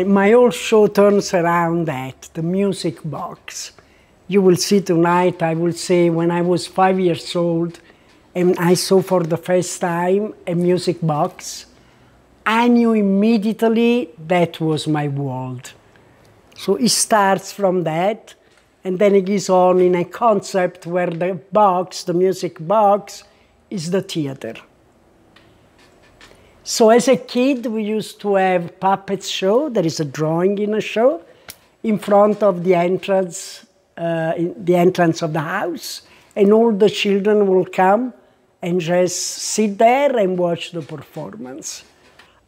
my whole show turns around that, the music box. You will see tonight, I will say, when I was 5 years old and I saw for the first time a music box, I knew immediately that was my world. So it starts from that, and then it goes on in a concept where the box, the music box, is the theater. So as a kid, we used to have puppets show. There is a drawing in a show in front of the entrance of the house, and all the children will come and just sit there and watch the performance.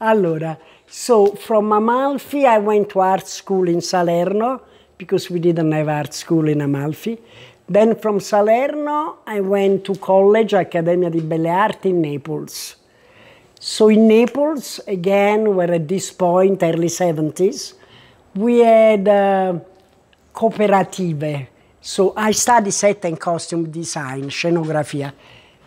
Allora, so from Amalfi, I went to art school in Salerno, because we didn't have art school in Amalfi. Then from Salerno, I went to college, Accademia di Belle Arti in Naples. So in Naples, again, where at this point, early 70s, we had cooperative. So I studied set and costume design, scenografia.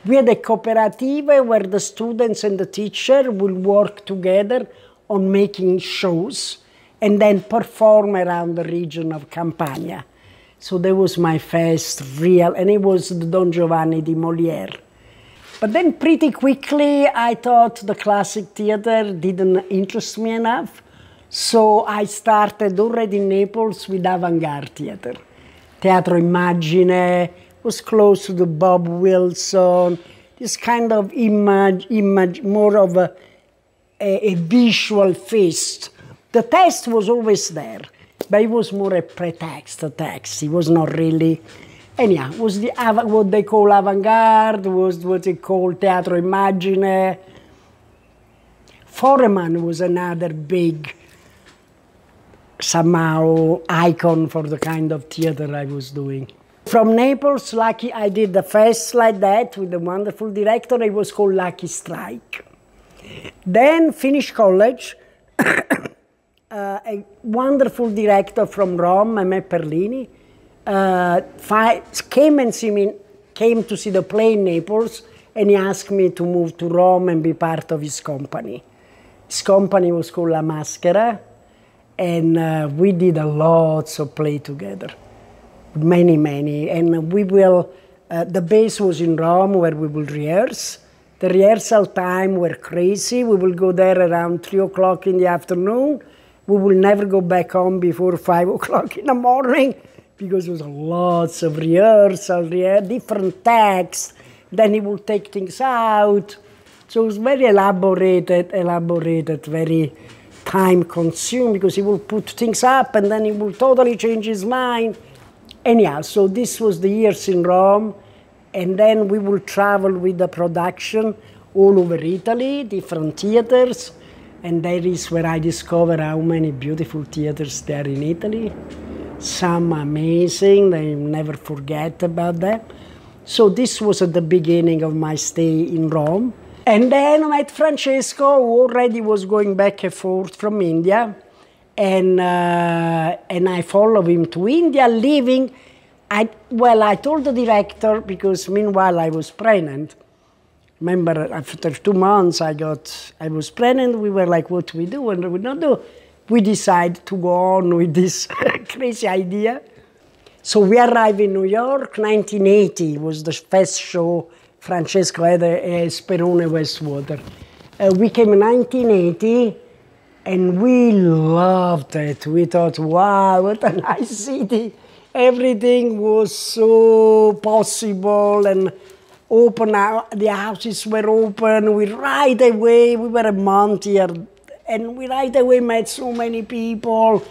We had a cooperative where the students and the teacher will work together on making shows and then perform around the region of Campania. So that was my first real, and it was the Don Giovanni di Molière. But then pretty quickly I thought the classic theater didn't interest me enough. So I started already in Naples with avant-garde theater. Teatro Immagine was close to the Bob Wilson, this kind of image, more of a visual feast. The text was always there, but it was more a pretext, a text. It was not really. Anyhow, was what they call avant-garde, was what they call Teatro Immagine. Foreman was another big, somehow, icon for the kind of theater I was doing. From Naples, Lucky, I did the first like that with a wonderful director. It was called Lucky Strike. Then finished college. A wonderful director from Rome, Mehmet Perlini, came to see the play in Naples, and he asked me to move to Rome and be part of his company. His company was called La Maschera, and we did a lot of play together, many, and we will, the base was in Rome where we will rehearse. The rehearsal time were crazy. We will go there around 3 o'clock in the afternoon. We will never go back home before 5 o'clock in the morning, because there was lots of rehearsal, different texts. Then he will take things out. So it was very elaborated, very time-consuming, because he will put things up and then he will totally change his mind. Anyhow, so this was the years in Rome, and then we will travel with the production all over Italy, different theaters. And that is where I discovered how many beautiful theaters there are in Italy. Some amazing, I never forget about that. So this was at the beginning of my stay in Rome. And then I met Francesco, who already was going back and forth from India. And I followed him to India, leaving. I told the director, because meanwhile I was pregnant. Remember, after 2 months, I was pregnant. We were like, what do we do? What do we not do? We decided to go on with this crazy idea. So we arrived in New York. 1980 was the first show Francesco had at Sperone Westwater. We came in 1980, and we loved it. We thought, wow, what a nice city. Everything was so possible, and open, the houses were open. We were a month here, and we right away met so many people.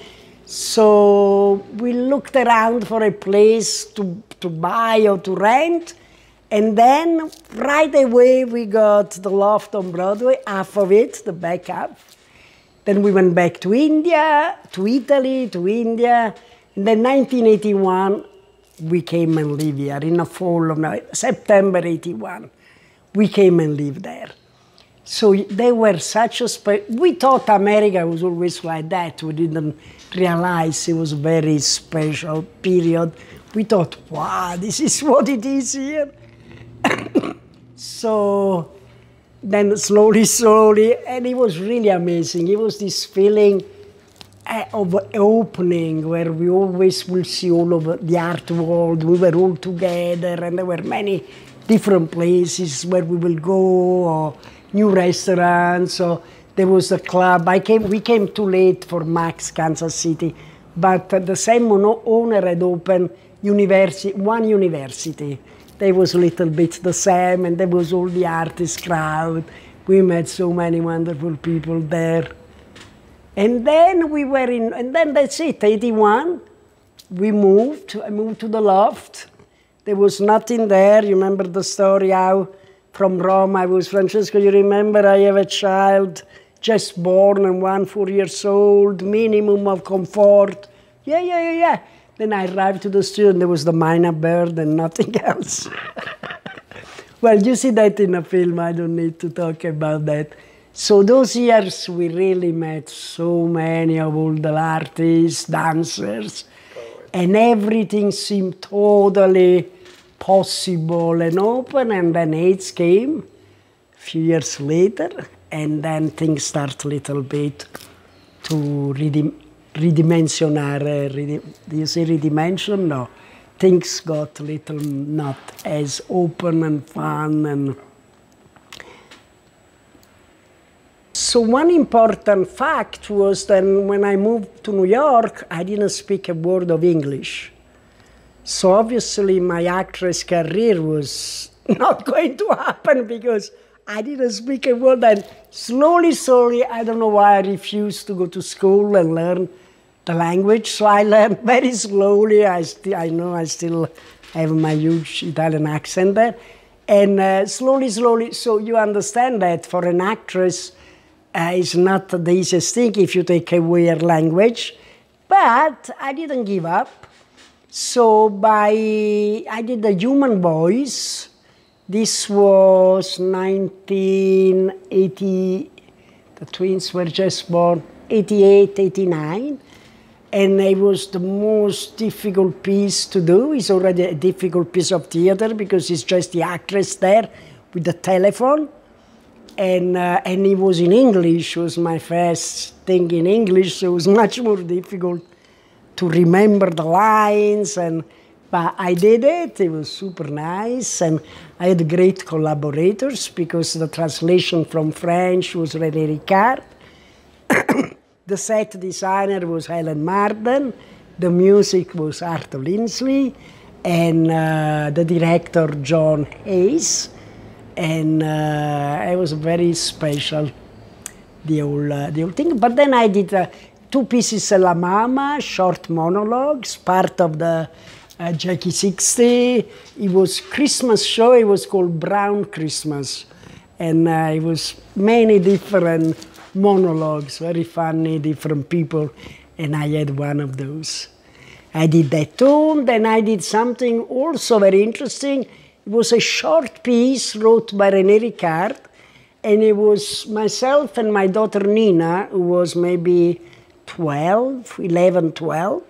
So we looked around for a place to buy or to rent, and then right away we got the loft on Broadway, half of it, the back half. Then we went back to India, to Italy, to India, and then 1981, we came and lived here in the fall of September 81. We came and lived there. So they were such a we thought America was always like that. We didn't realize it was a very special period. We thought, wow, this is what it is here. So then slowly, and it was really amazing. It was this feeling, of opening where we always will see all of the art world. We were all together, and there were many different places where we will go, or new restaurants, or there was a club. We came too late for Max Kansas City, but the same owner had opened one university. There was a little bit the same, and there was all the artist crowd. We met so many wonderful people there. And then and then that's it, 81. I moved to the loft. There was nothing there. You remember the story how from Rome I was, Francesco, you remember I have a child just born and 4 years old, minimum of comfort. Yeah. Then I arrived to the studio and there was the minor bird and nothing else. Well, you see that in a film, I don't need to talk about that. So those years we really met so many of all the artists, dancers, and everything seemed totally possible and open, and then AIDS came a few years later, and then things start a little bit to ridimensionare. Do you say ridimension? No. Things got a little not as open and fun. And so one important fact was that when I moved to New York, I didn't speak a word of English. So obviously my actress career was not going to happen because I didn't speak a word. And slowly, I don't know why I refused to go to school and learn the language. So I learned very slowly. I know I still have my huge Italian accent there. And slowly, so you understand that for an actress, it's not the easiest thing if you take away your language. But I didn't give up. So I did The Human Voice. This was 1980, the twins were just born, 88, 89. And it was the most difficult piece to do. It's already a difficult piece of theater because it's just the actress there with the telephone. And it was in English. It was my first thing in English, so it was much more difficult to remember the lines. But I did it. It was super nice. And I had great collaborators because the translation from French was René Ricard. The set designer was Helen Marden. The music was Arthur Lindsley. And the director, John Hayes. And it was very special, the whole thing. But then I did 2 pieces of La Mama, short monologues, part of the Jackie 60. It was Christmas show. It was called Brown Christmas. And it was many different monologues, very funny, different people. And I had one of those. I did that too. Then I did something also very interesting. It was a short piece wrote by René Ricard, and it was myself and my daughter Nina, who was maybe 11, 12.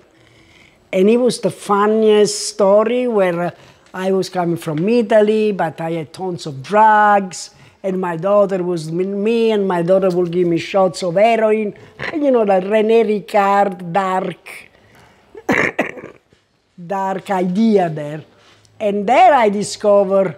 And it was the funniest story where I was coming from Italy, but I had tons of drugs, and my daughter was with me, and my daughter would give me shots of heroin. You know, the René Ricard dark idea there. And there I discovered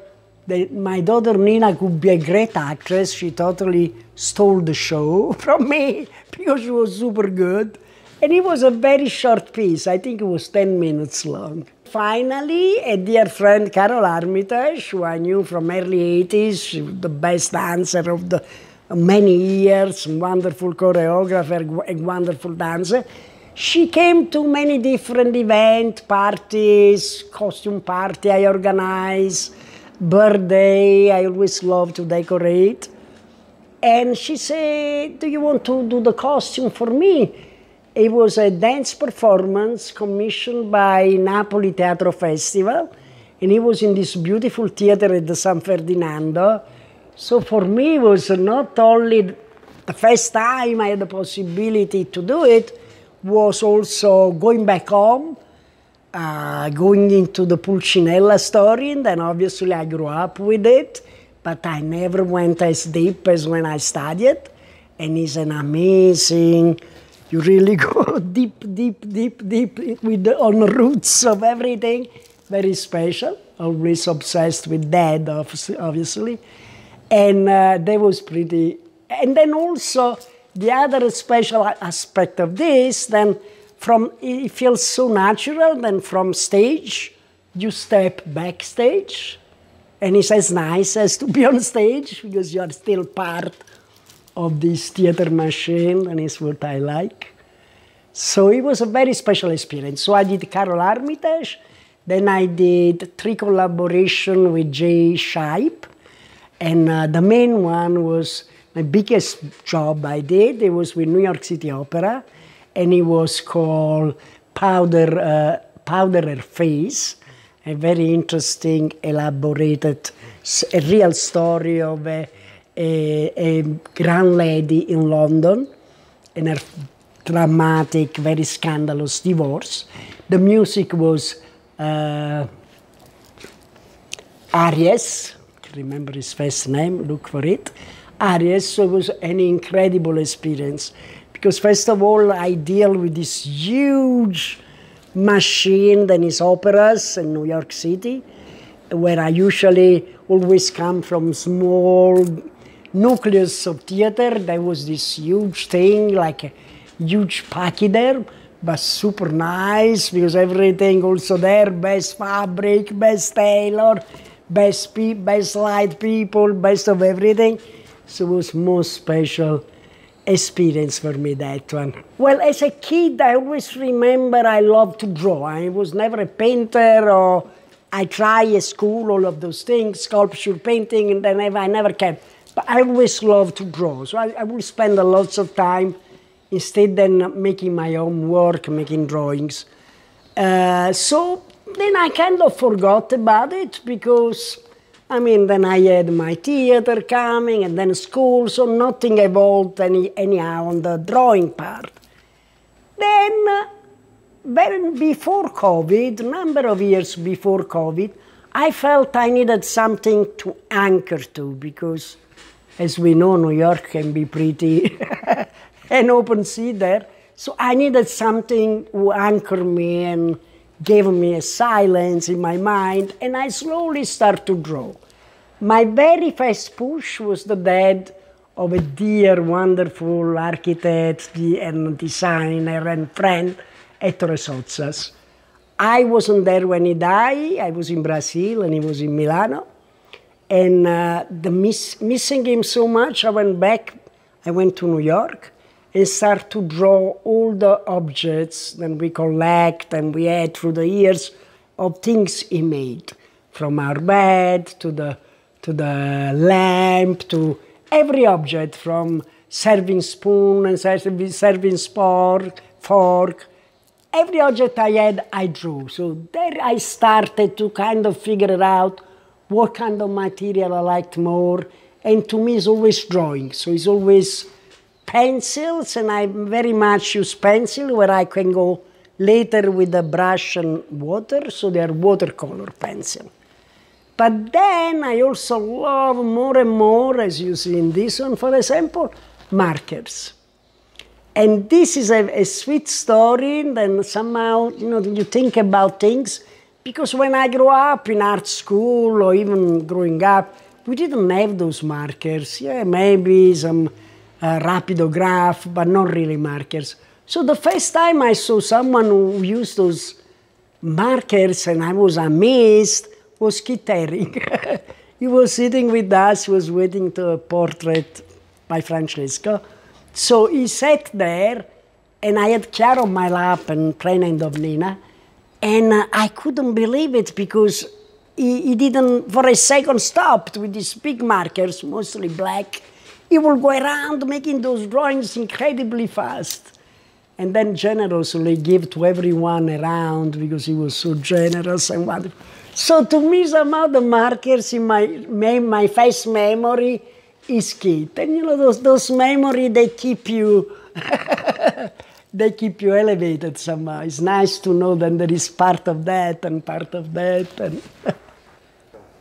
that my daughter Nina could be a great actress. She totally stole the show from me because she was super good. And it was a very short piece. I think it was 10 minutes long. Finally, a dear friend, Carol Armitage, who I knew from early 80s, she was the best dancer of the many years, wonderful choreographer, a wonderful dancer. She came to many different events, parties, costume party I organize, birthday, I always love to decorate. And she said, do you want to do the costume for me? It was a dance performance commissioned by Napoli Teatro Festival, and it was in this beautiful theater at the San Ferdinando. So for me, it was not only the first time I had the possibility to do it, was also going back home, going into the Pulcinella story, and then obviously I grew up with it, but I never went as deep as when I studied, and it's an amazing You really go deep, deep, deep, deep on the roots of everything. Very special. Always obsessed with that, obviously. And that was pretty. And then also the other special aspect of this, then it feels so natural. Then from stage, you step backstage, and it's as nice as to be on stage because you are still part of this theater machine, and it's what I like. So it was a very special experience. So I did Carol Armitage, then I did 3 collaborations with Jay Shipe, and the main one was my biggest job I did. It was with New York City Opera, and it was called Powder Her Face, a very interesting, elaborated, a real story of a grand lady in London and her dramatic, very scandalous divorce. The music was Aries, I remember his first name, look for it. Aries, so it was an incredible experience because first of all I deal with this huge machine that is operas in New York City, where I usually always come from small nucleus of theater. There was this huge thing, like a huge pachyderm, but super nice because everything also there, best fabric, best tailor, best light people, best of everything. So it was most special experience for me, that one. Well, as a kid, I always remember I loved to draw. I was never a painter, or I tried at school, all of those things, sculpture, painting, and then I never kept. But I always loved to draw. So I would spend a lot of time instead than making my own work, making drawings. So then I kind of forgot about it because, I mean, then I had my theater coming and then school, so nothing evolved anyhow on the drawing part. Then, before COVID, a number of years before COVID, I felt I needed something to anchor to because, as we know, New York can be pretty an open sea there. So I needed something to anchor me and gave me a silence in my mind, and I slowly started to draw. My very first push was the death of a dear, wonderful architect and designer and friend, Ettore Sozzas. I wasn't there when he died. I was in Brazil and he was in Milano. And missing him so much, I went back. I went to New York and started to draw all the objects that we collect and we had through the years of things he made, from our bed to the lamp, to every object, from serving spoon and serving fork. Every object I had, I drew. So there I started to kind of figure out what kind of material I liked more. And to me, it's always drawing. So it's always pencils, and I very much use pencil, where I can go later with the brush and water, so they are watercolor pencil. But then I also love more and more, as you see in this one, for example, markers. And this is a sweet story, then somehow, you think about things, because when I grew up in art school, or even growing up, we didn't have those markers. Yeah, maybe some rapidograph, but not really markers. So the first time I saw someone who used those markers, and I was amazed, was Keith Haring. He was sitting with us, he was waiting to a portrait by Francesco. So he sat there, and I had Chiara on my lap and Plena Dovnina, and I couldn't believe it because he didn't, for a second, stopped with these big markers, mostly black. He would go around making those drawings incredibly fast. And then generously give to everyone around because he was so generous and wonderful. So to me, somehow the markers in my first memory is Keith. And those memories, they keep you, they keep you elevated somehow. It's nice to know that there is part of that and part of that. And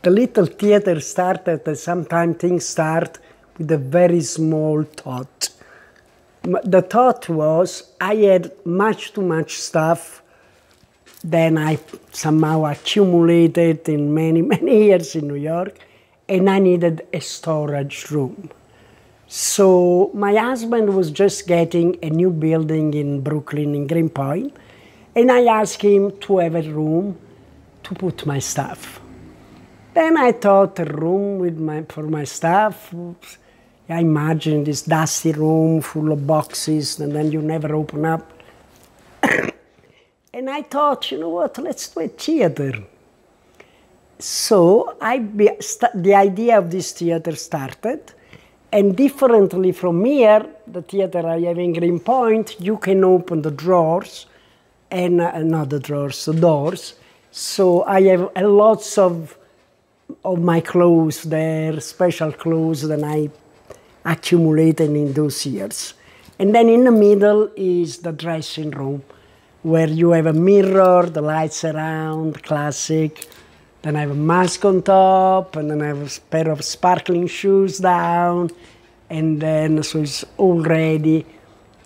the little theater started, and sometimes things start with a very small thought. The thought was I had much too much stuff. Then I somehow accumulated in many, many years in New York, and I needed a storage room. So my husband was just getting a new building in Brooklyn, in Greenpoint, and I asked him to have a room to put my stuff. Then I thought a room for my stuff. I imagined this dusty room full of boxes, and then you never open up. And I thought, you know what, let's do a theater. So the idea of this theater started, and differently from here, the theater I have in Greenpoint, you can open the drawers, and not the drawers, the doors. So I have lots of my clothes there, special clothes that I accumulated in those years. And then in the middle is the dressing room, where you have a mirror, the lights around, classic. Then I have a mask on top, and then I have a pair of sparkling shoes down, and then so it's all ready.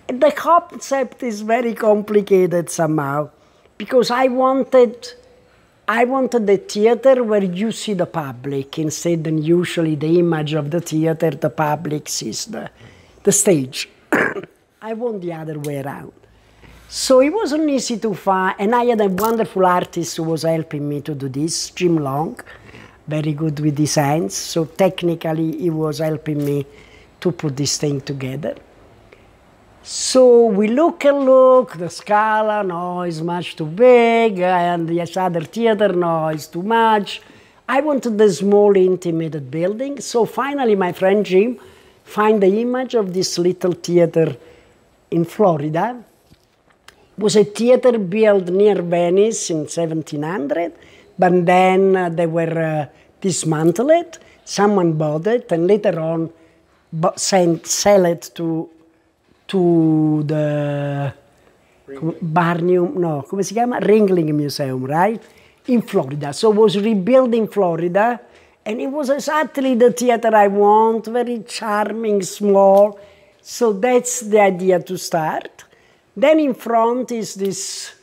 And the concept is very complicated somehow, because I wanted the theater where you see the public, instead than usually the image of the theater, the public sees the stage. I want the other way around. So it wasn't easy to find, and I had a wonderful artist who was helping me to do this, Jim Long, very good with designs. So technically he was helping me to put this thing together. So we look, the Scala, no, is much too big, and this other theater, no, is too much. I wanted a small, intimate building. So finally my friend Jim found the image of this little theater in Florida. It was a theater built near Venice in 1700, but then they were dismantled. Someone bought it, and later on sell it to the Barnum, no, come si chiama? Ringling Museum, right? In Florida. So it was rebuilt in Florida, and it was exactly the theater I want, very charming, small. So that's the idea to start. Then in front is this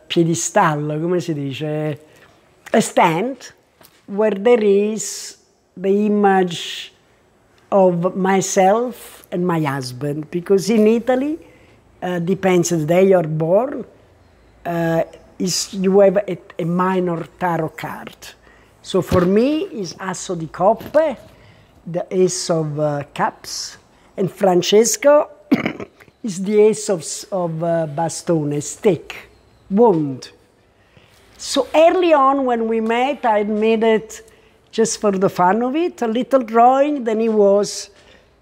piedistallo, come si dice? A stand where there is the image of myself and my husband, because in Italy, depends the day you're born, you have a minor tarot card. So for me, it's Asso di Coppe, the Ace of Cups, and Francesco is the Ace of Bastone, stick, wound. So early on when we met, I made it just for the fun of it, a little drawing, then it was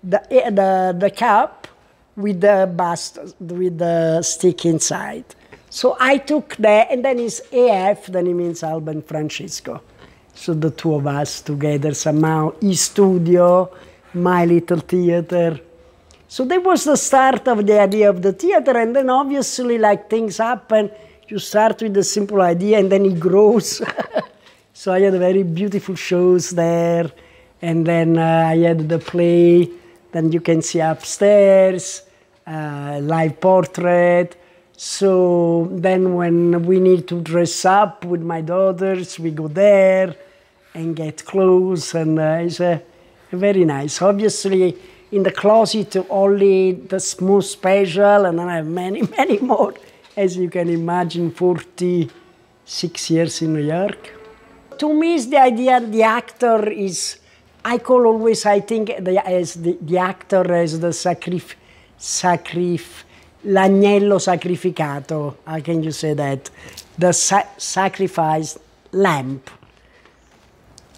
the cup with the stick inside. So I took that, and then it's AF, then it means Alba and Francesco. So the two of us together somehow, his studio, my little theater. So that was the start of the idea of the theater, and then obviously like things happen, you start with a simple idea and then it grows. So I had very beautiful shows there, and then I had the play, then you can see upstairs, live portrait. So then when we need to dress up with my daughters, we go there and get clothes, and it's very nice. Obviously, in the closet, only the most special, and then I have many, many more. As you can imagine, 46 years in New York. To me, it's the idea the actor is, I call always, I think, the actor as the l'agnello sacrificato. How can you say that? The sacrificed lamb.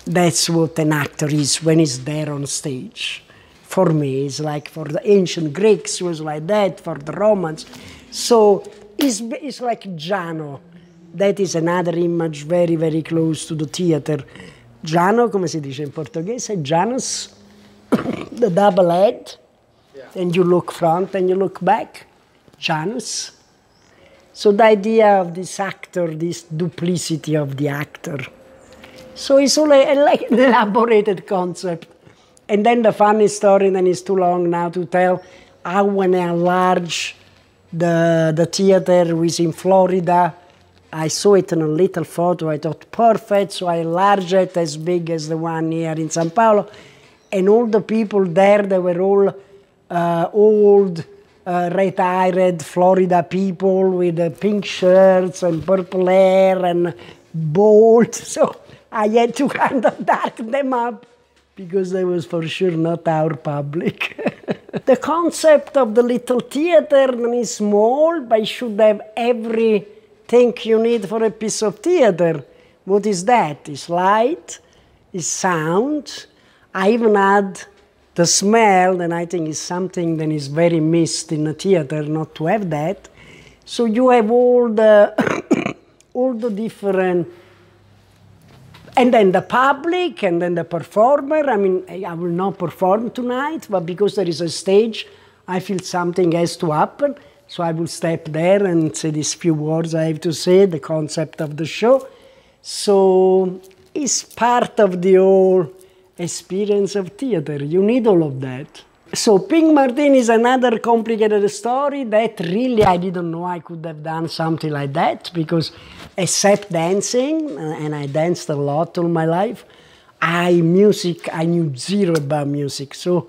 That's what an actor is when he's there on stage. For me, it's like for the ancient Greeks, it was like that, for the Romans. So it's like Giano. That is another image very, very close to the theater. Giano, come si dice in portoghese? Janus, the double head. Yeah. And you look front and you look back. Janus. So the idea of this actor, this duplicity of the actor. So it's all like an elaborated concept. And then the funny story, and then it's too long now to tell, when I enlarged the theater was in Florida. I saw it in a little photo. I thought, perfect, so I enlarged it as big as the one here in São Paulo. And all the people there, they were all old, retired Florida people with pink shirts and purple hair and bald. So I had to kind of darken them up because they was for sure not our public. The concept of the little theater is small, but it should have everything you need for a piece of theater. What is that? It's light, it's sound. I even add the smell, and I think is something that is very missed in a theater, not to have that. So you have all the all the different, and then the public, and then the performer. I mean, I will not perform tonight, but because there is a stage, I feel something has to happen. So I will step there and say these few words I have to say, the concept of the show. So it's part of the whole experience of theater. You need all of that. So Pink Martini is another complicated story that really I didn't know I could have done something like that, because except dancing, and I danced a lot all my life, I knew zero about music. So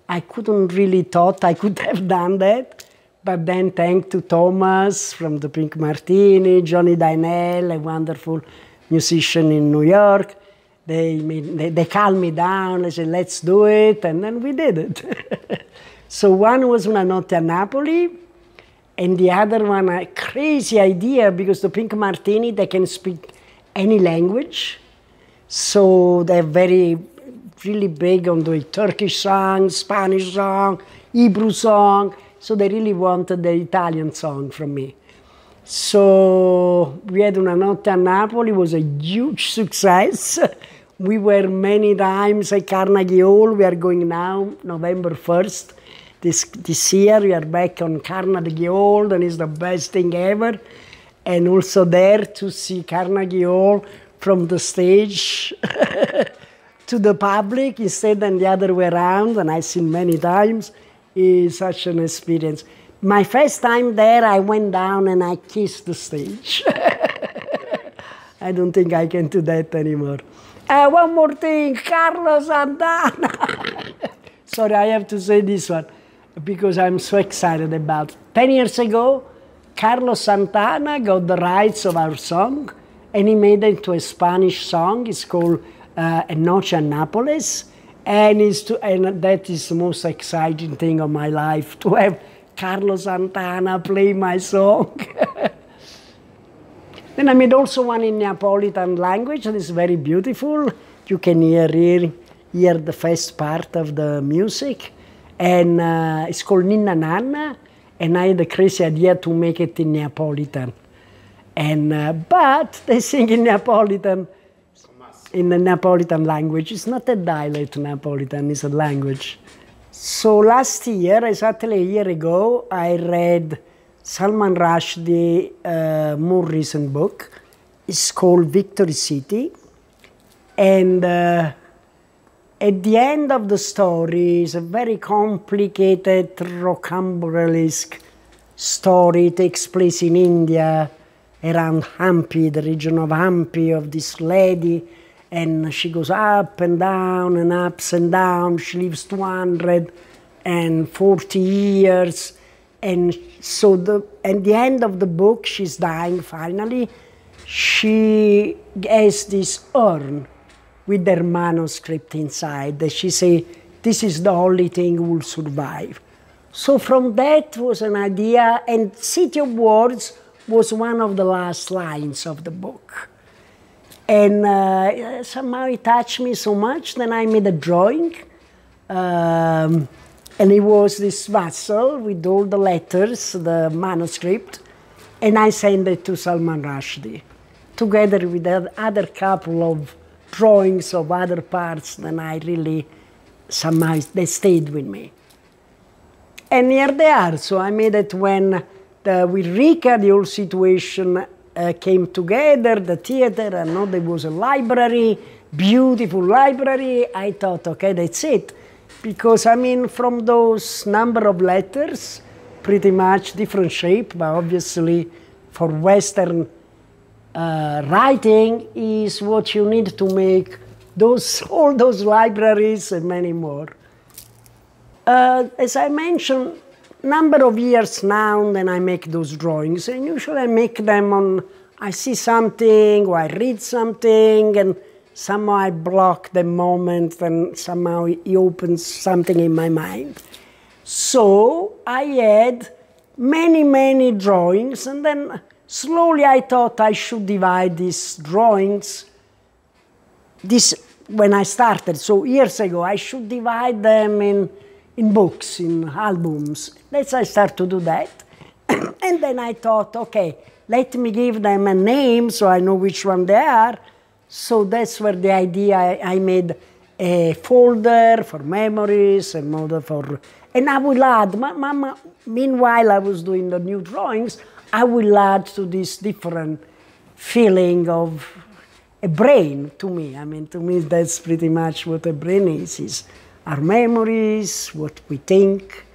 I couldn't really thought I could have done that. But then thanks to Thomas from the Pink Martini, Johnny Dynell, a wonderful musician in New York, they calmed me down. They said, let's do it, and then we did it. So one was Una Notte a Napoli, and the other one, a crazy idea, because the Pink Martini, they can speak any language. So they're really big on the Turkish song, Spanish song, Hebrew song. So they really wanted the Italian song from me. So we had Una Notte a Napoli, it was a huge success. We were many times at Carnegie Hall. We are going now, November 1st. This year we are back on Carnegie Hall, and it's the best thing ever. And also there to see Carnegie Hall from the stage to the public instead than the other way around, and I've seen many times, is such an experience. My first time there, I went down and I kissed the stage. I don't think I can do that anymore. One more thing, Carlos Santana. Sorry, I have to say this one, because I'm so excited about it. 10 years ago, Carlos Santana got the rights of our song, and he made it into a Spanish song. It's called A Noche a Nápoles, and that is the most exciting thing of my life, to have Carlos Santana play my song. Then I made also one in Neapolitan language, and it's very beautiful. You can hear the first part of the music, and it's called Ninna Nanna, and I had the crazy idea to make it in Neapolitan. And but they sing in Neapolitan, in the Neapolitan language. It's not a dialect Neapolitan, it's a language. So last year, exactly a year ago, I read Salman Rushdie's more recent book. It's called Victory City. And at the end of the story is a very complicated, rocambolesque story. It takes place in India, around Hampi, the region of Hampi, of this lady. And she goes up and down and ups and downs. She lives 240 years. And so at the end of the book, she's dying finally. She has this urn with their manuscript inside. That she says, this is the only thing who will survive. So from that was an idea, and City of Words was one of the last lines of the book. And somehow it touched me so much, then I made a drawing. And it was this vessel with all the letters, the manuscript, and I sent it to Salman Rushdie, together with other couple of drawings of other parts that I really, somehow, they stayed with me. And here they are. So I made it when, with Rika, the whole situation came together, the theater, and there was a library, beautiful library. I thought, okay, that's it. Because, I mean, from those number of letters, pretty much different shape, but obviously for Western writing is what you need to make all those libraries and many more. As I mentioned, number of years now, then I make those drawings, and usually I make them on, I see something, or I read something, and somehow I block the moment, and somehow it opens something in my mind. So I had many, many drawings, and then slowly I thought I should divide these drawings. When I started, so years ago, I should divide them in books, in albums. Let's I start to do that. And then I thought, okay, let me give them a name so I know which one they are. So that's where the idea, I made a folder for memories, a folder for, and I will add, meanwhile I was doing the new drawings, I will add to this different feeling of a brain to me. I mean, to me that's pretty much what a brain is our memories, what we think.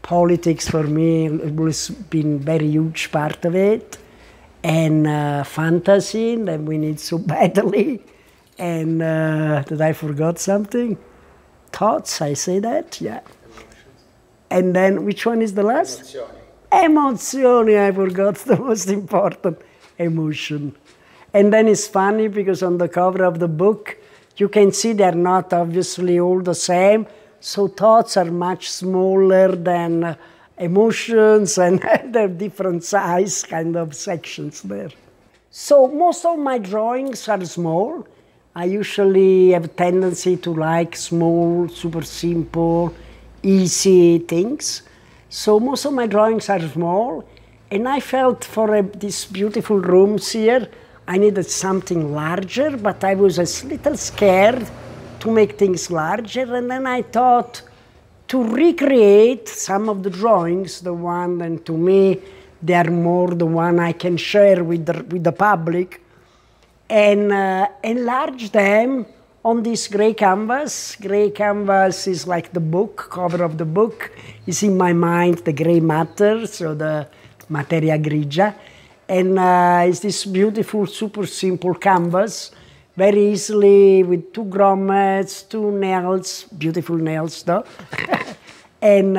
Politics for me has been a very huge part of it. And fantasy that we need so badly. And did I forgot something? Thoughts, I say that, yeah. And then, which one is the last? Emozioni, I forgot the most important, emotion. And then it's funny because on the cover of the book, you can see they're not obviously all the same. So thoughts are much smaller than emotions, and they're different size kind of sections there. So most of my drawings are small. I usually have a tendency to like small, super simple, easy things. So most of my drawings are small, and I felt for these beautiful rooms here, I needed something larger, but I was a little scared to make things larger, and then I thought to recreate some of the drawings, the one, and to me, they are more the one I can share with the public, and enlarge them on this gray canvas. Gray canvas is like the book, cover of the book, is in my mind the gray matter, so the materia grigia, and it's this beautiful, super simple canvas, very easily with 2 grommets, 2 nails, beautiful nails though. And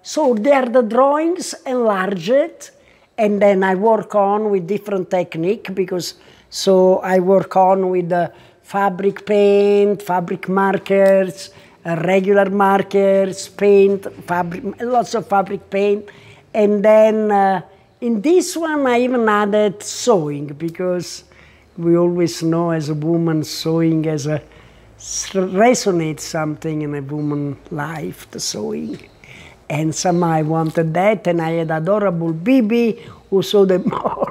so they're the drawings enlarged, and then I work on with different technique, because so I work on with the fabric paint, fabric markers, regular markers, paint, lots of fabric paint, and then in this one I even added sewing, because we always know as a woman sewing resonates something in a woman's life, the sewing. And somehow I wanted that, and I had adorable Bibi who sewed them all.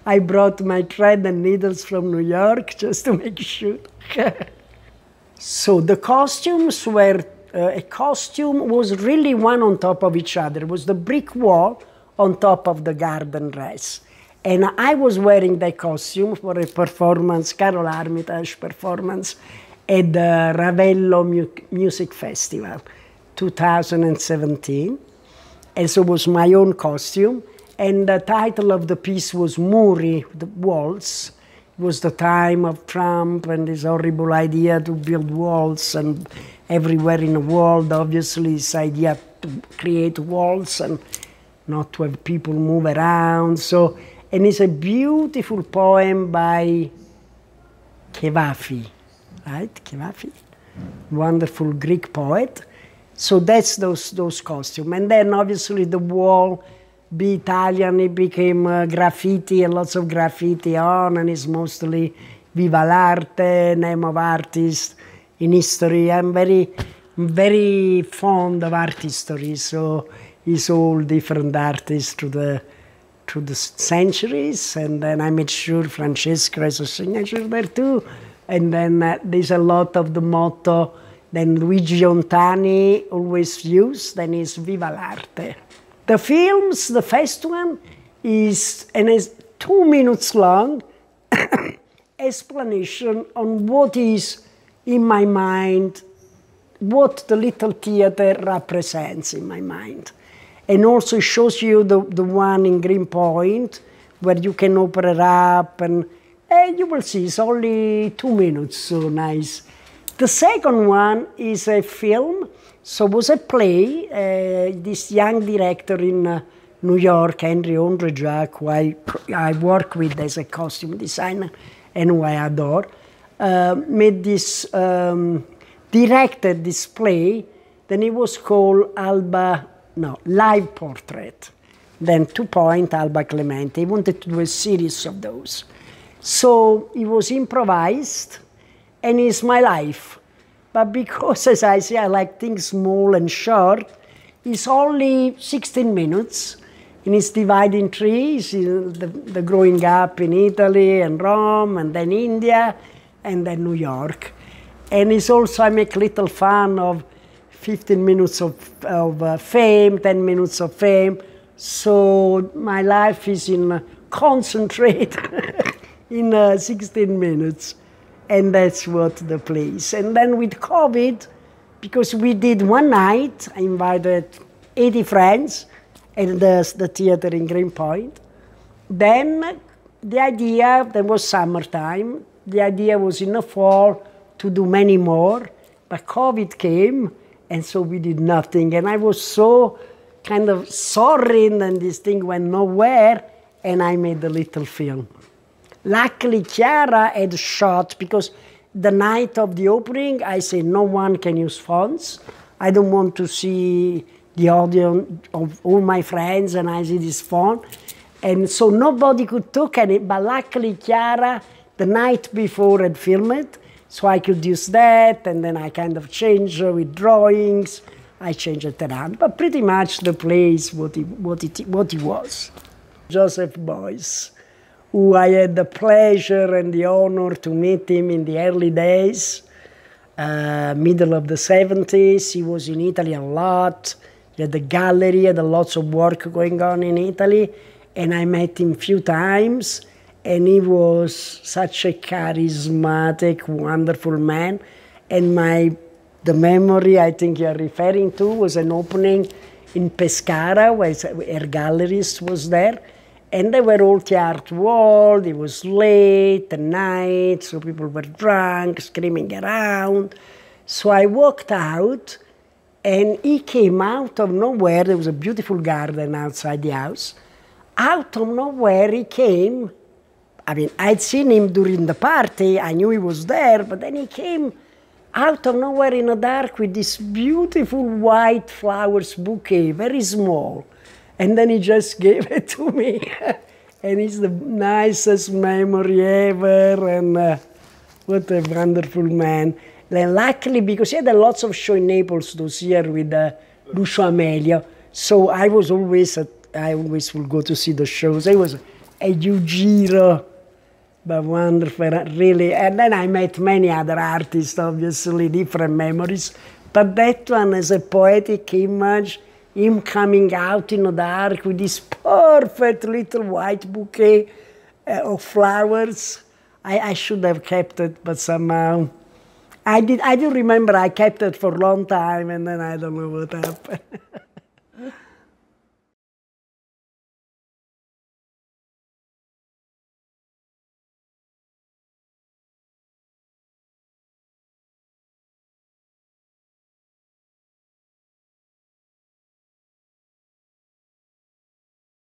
I brought my thread and needles from New York just to make sure. So the costumes were, a costume was really one on top of each other. It was the brick wall on top of the garden dress. And I was wearing that costume for a performance, Carol Armitage performance, at the Ravello Music Festival, 2017. And so it was my own costume. And the title of the piece was Muri, the walls. It was the time of Trump and this horrible idea to build walls, and everywhere in the world, obviously, this idea to create walls and not to have people move around. So, and it's a beautiful poem by Kevafi, right? Kevafi, wonderful Greek poet. So that's those costumes. And then obviously the wall, be Italian, it became graffiti, and lots of graffiti on, and it's mostly Viva l'arte, name of artist in history. I'm very fond of art history, so it's all different artists through the centuries, and then I made sure Francesco has a signature there too. And then there's a lot of the motto then Luigi Ontani always used, then is Viva l'arte. The films, the first one is 2 minutes long explanation on what is in my mind what the little theater represents in my mind. And also shows you the one in Greenpoint, where you can open it up, and you will see, it's only 2 minutes, so nice. The second one is a film, so it was a play. This young director in New York, Henry Ondrejak, who I work with as a costume designer and who I adore, made this, directed this play. Then it was called Live Portrait. Then 2 Point, Alba Clemente. He wanted to do a series of those. So it was improvised, and it's my life. But because, as I say, I like things small and short, it's only 16 minutes, and it's divided in 3. It's the growing up in Italy and Rome, and then India, and then New York. And it's also, I make little fun of 15 minutes of fame, 10 minutes of fame. So my life is in concentrate in 16 minutes. And that's what the play is. And then with COVID, because we did one night, I invited 80 friends at the theater in Greenpoint. Then the idea, there was summertime, the idea was in the fall to do many more, but COVID came, and so we did nothing. And I was so kind of sorry, and this thing went nowhere, and I made a little film. Luckily, Chiara had shot, because the night of the opening, I said, no one can use phones. I don't want to see the audio of all my friends, and I see this phone. And so nobody could talk at it, but luckily, Chiara, the night before, had filmed it, so I could use that, and then I kind of changed with drawings. I changed it around, but pretty much the play is what it was. Joseph Beuys, who I had the pleasure and the honor to meet him in the early days, middle of the 70s. He was in Italy a lot. He had a gallery, had lots of work going on in Italy, and I met him a few times, and he was such a charismatic, wonderful man. And the memory I think you're referring to was an opening in Pescara, where her gallerist was there. And they were all theater world. It was late at night, so people were drunk, screaming around. So I walked out, and he came out of nowhere. There was a beautiful garden outside the house. Out of nowhere, he came. I mean, I'd seen him during the party. I knew he was there, but then he came out of nowhere in the dark with this beautiful white flowers bouquet, very small. And then he just gave it to me. And it's the nicest memory ever, and what a wonderful man. And luckily, because he had lots of shows in Naples those years with Lucio Amelio, so I always would go to see the shows. It was a huge giro, but wonderful, really. And then I met many other artists, obviously, different memories. But that one is a poetic image, him coming out in the dark with this perfect little white bouquet of flowers. I should have kept it, but somehow I do remember I kept it for a long time, and then I don't know what happened.